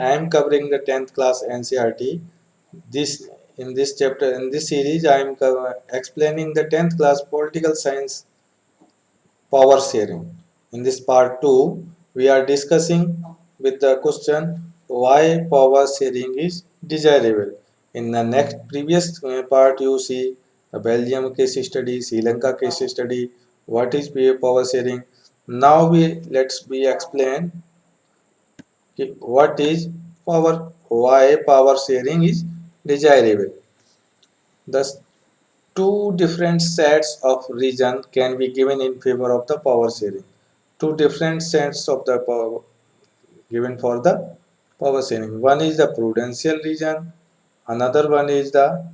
I am covering the 10th class NCRT. This in this chapter in this series I am explaining the 10th class political science power sharing. In this part 2, we are discussing with the question why power sharing is desirable. In the next previous part, you see the Belgium case study, Sri Lanka case study, what is power sharing. Now let's be explain what is why power sharing is desirable. Thus, two different sets of reason can be given in favor of the power sharing. Two different sets of the power given for the power sharing. One is the prudential reason, another one is the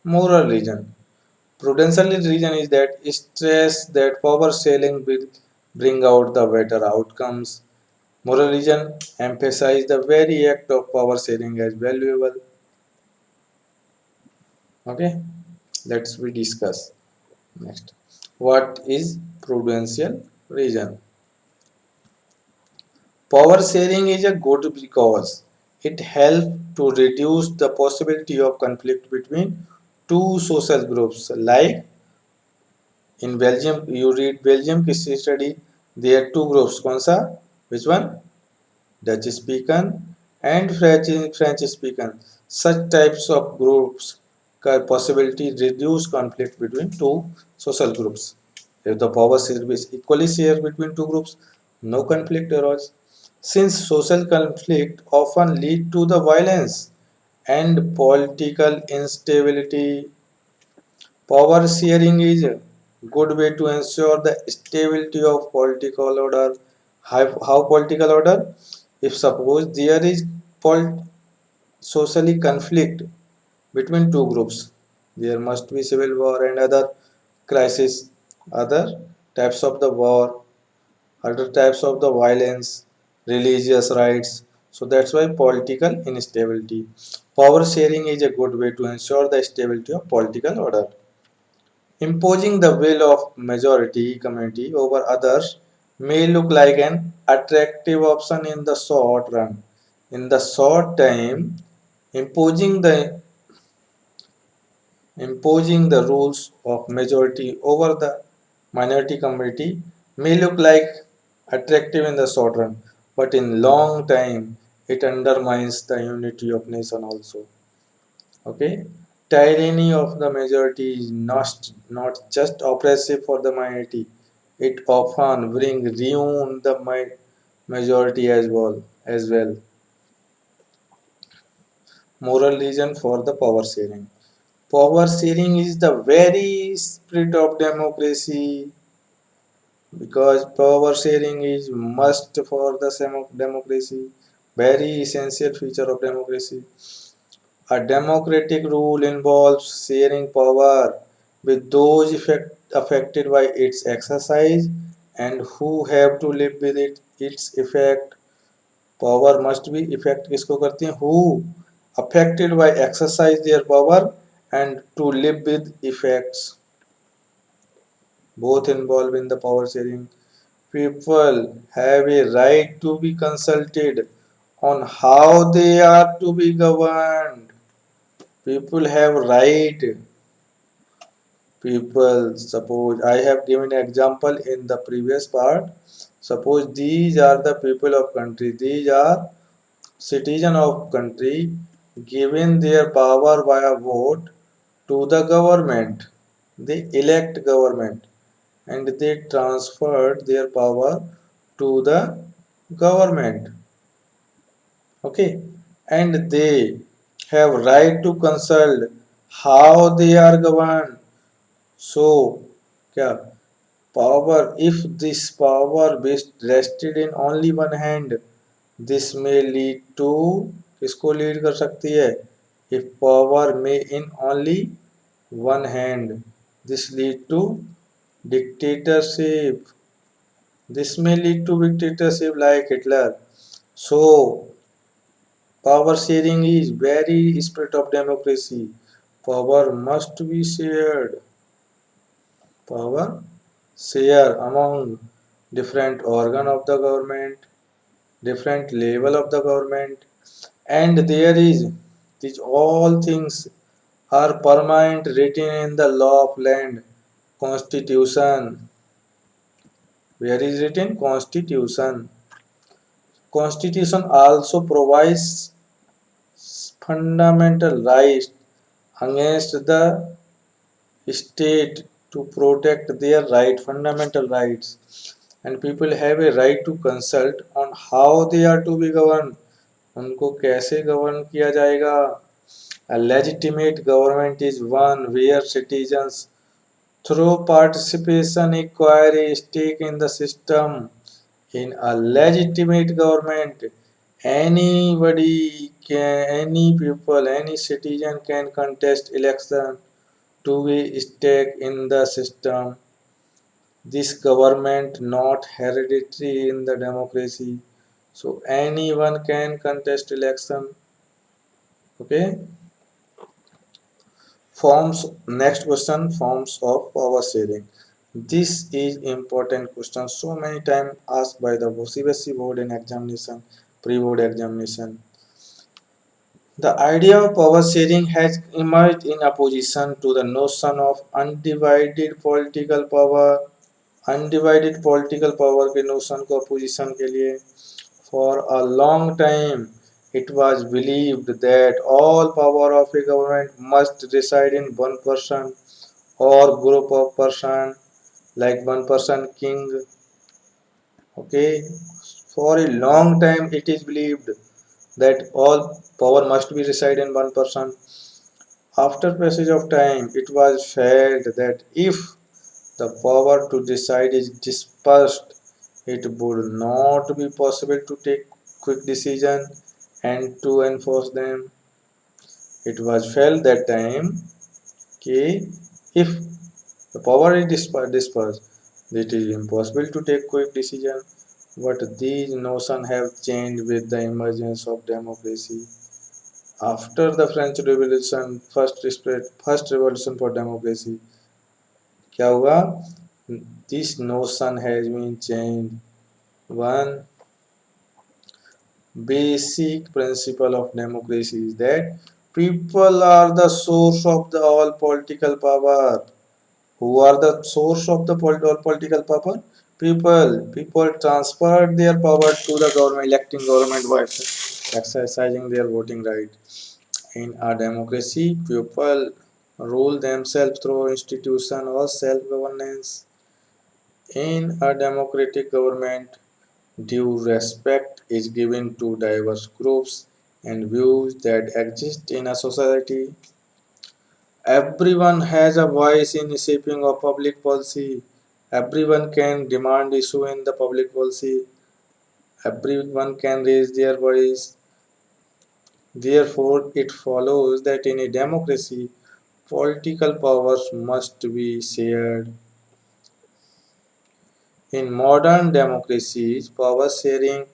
moral reason. Prudential reason is that stress that power sharing will bring out the better outcomes. Moral reason emphasize the very act of power sharing as valuable. Okay, let's we discuss next. What is prudential reason? Power sharing is a good because it helps to reduce the possibility of conflict between two social groups. Like in Belgium, you read Belgium case study, there are two groups. कौन सा? Which one? Dutch speaking and French speaking. Such types of groups possibility reduce conflict between two social groups. If the power is equally shared between two groups, no conflict arises. Since social conflict often lead to the violence and political instability, power sharing is a good way to ensure the stability of political order. How political order? If suppose there is socially conflict between two groups, there must be civil war and other crisis, other types of the war, other types of the violence, religious rights. So that's why political instability. Power sharing is a good way to ensure the stability of political order. Imposing the will of majority community over others may look like an attractive option in the short run. In the short time, imposing the imposing the rules of majority over the minority community may look like attractive in the short run, but in long time it undermines the unity of nation also. Okay, tyranny of the majority is not just oppressive for the minority; it often bring ruin the majority as well. Moral reason for the power sharing. Power sharing is the very spirit of democracy because power sharing is must for the democracy, very essential feature of democracy. A democratic rule involves sharing power with those affected by its exercise and who have to live with its effect. Power must be effect किसको करती हैं? Who affected by exercise their power and to live with effects. Both involved in the power sharing. People have a right to be consulted on how they are to be governed. People have right. People, suppose I have given an example in the previous part. Suppose these are the people of country. These are citizen of country given their power via vote to the government. They elect government and they transferred their power to the government. Okay, and they have right to consult how they are governed. So क्या power, if this power based rested in only one hand, this may lead to किसको lead कर सकती है? If power may in only one hand, this lead to dictatorship. This may lead to dictatorship like Hitler. So power sharing is very spirit of democracy. Power must be shared. Power share among different organ of the government, different level of the government. and there is these all things are permanent written in the law of land, constitution. Where is written? Constitution. Constitution also provides fundamental rights against the state to protect their right, fundamental rights, and people have a right to consult on how they are to be governed, उनको कैसे govern किया जाएगा. A legitimate government is one where citizens through participation acquire a stake in the system. In a legitimate government, any people, any citizen can contest election to be stake in the system. This government not hereditary in the democracy, so anyone can contest election. Okay. Forms. Next question: forms of power sharing. This is important question. So many times asked by the CBSE board in examination, pre-board examination. The idea of power sharing has emerged in opposition to the notion of undivided political power. Undivided political power के notion को opposition के लिए for a long time it was believed that all power of a government must reside in one person or group of person, like one person king. Okay, for a long time it is believed that all power must be reside in one person. After passage of time, it was felt that if the power to decide is dispersed, it would not be possible to take quick decision and to enforce them. It was felt that time कि if the power is dispersed, it is impossible to take quick decision. But these notions have changed with the emergence of democracy. After the French Revolution, first revolution for democracy, क्या हुआ? This notion has been changed. One basic principle of democracy is that people are the source of the all political power. Who are the source of the all political power? People. People transfer their power to the government, electing government by exercising their voting right. In a democracy, people rule themselves through institution or self-governance. In a democratic government, due respect is given to diverse groups and views that exist in a society. Everyone has a voice in shaping of public policy. Everyone can demand issue in the public policy. Everyone can raise their voice. Therefore, it follows that in a democracy, political powers must be shared. In modern democracies, power sharing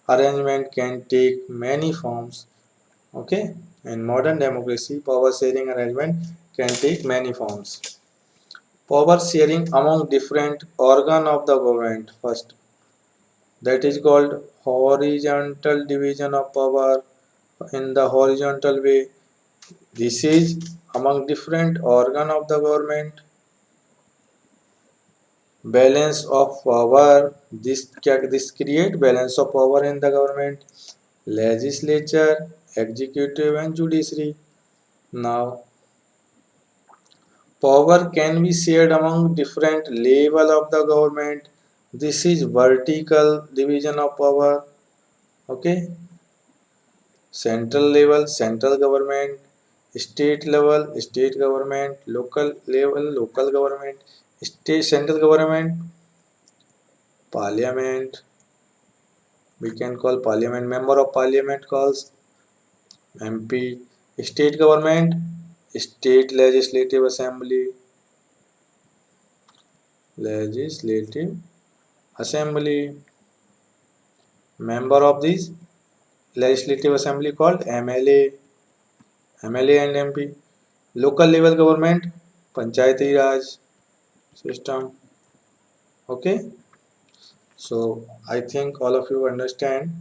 arrangement can take many forms. Okay? In modern democracy, power sharing arrangement can take many forms. Power sharing among different organ of the government first. That is called horizontal division of power in the horizontal way. This is among different organ of the government. Balance of power. This create balance of power in the government. Legislature, executive and judiciary. Now power can be shared among different level of the government. This is vertical division of power. Okay. Central level, central government. State level, state government. Local level, local government. State central government. Parliament. We can call parliament. Member of parliament calls MP. State government. State legislative assembly. Legislative assembly. Member of this legislative assembly called MLA. MLA and MP. Local level government, Panchayati Raj system. Okay. So I think all of you understand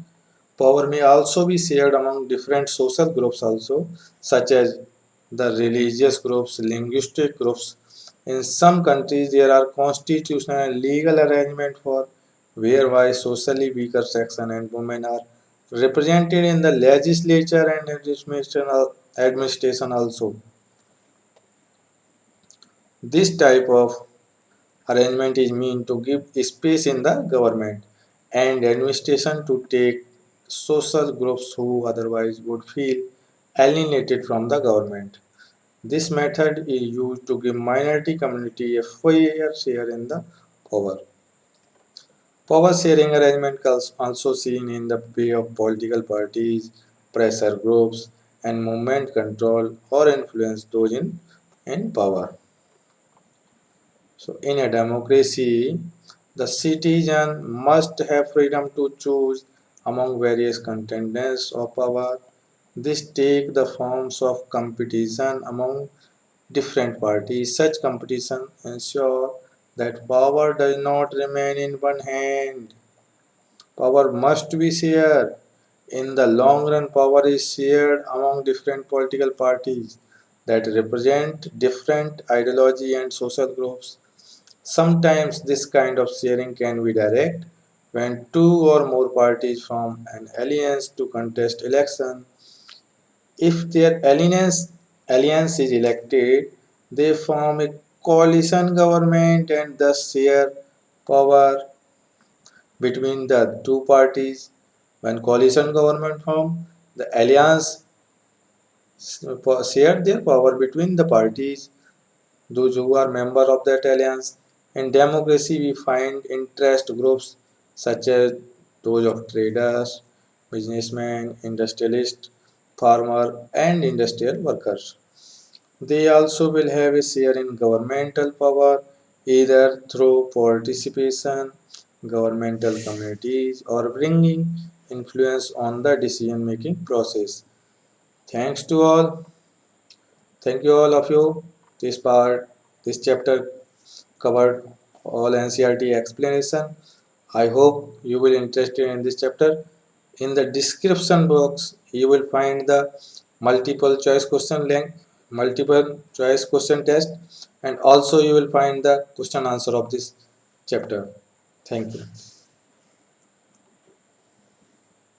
Power may also be shared among different social groups also, such as the religious groups, linguistic groups. In some countries, there are constitutional and legal arrangements for whereby socially weaker section and women are represented in the legislature and administration also. This type of arrangement is meant to give space in the government and administration to take social groups who otherwise would feel alienated from the government. This method is used to give minority community a fair share in the power. Power sharing arrangement is also seen in the way of political parties, pressure groups, and movement control or influence those in power. So, in a democracy, the citizen must have freedom to choose among various contenders of power. This take the forms of competition among different parties. Such competition ensure that power does not remain in one hand. Power must be shared. In the long run, power is shared among different political parties that represent different ideology and social groups. Sometimes this kind of sharing can be direct when two or more parties form an alliance to contest election. If their alliance is elected, they form a coalition government and thus share power between the two parties. When coalition government form, the alliance share their power between the parties, those who are member of that alliance. In democracy, we find interest groups such as those of traders, businessmen, industrialists, farmer, and industrial workers. They also will have a share in governmental power either through participation, governmental communities, or bringing influence on the decision making process. Thanks to all. Thank you all of you. This chapter covered all NCRT explanation. I hope you will interested in this chapter. In the description box, you will find the multiple choice question link, multiple choice question test, and also you will find the question answer of this chapter. Thank you.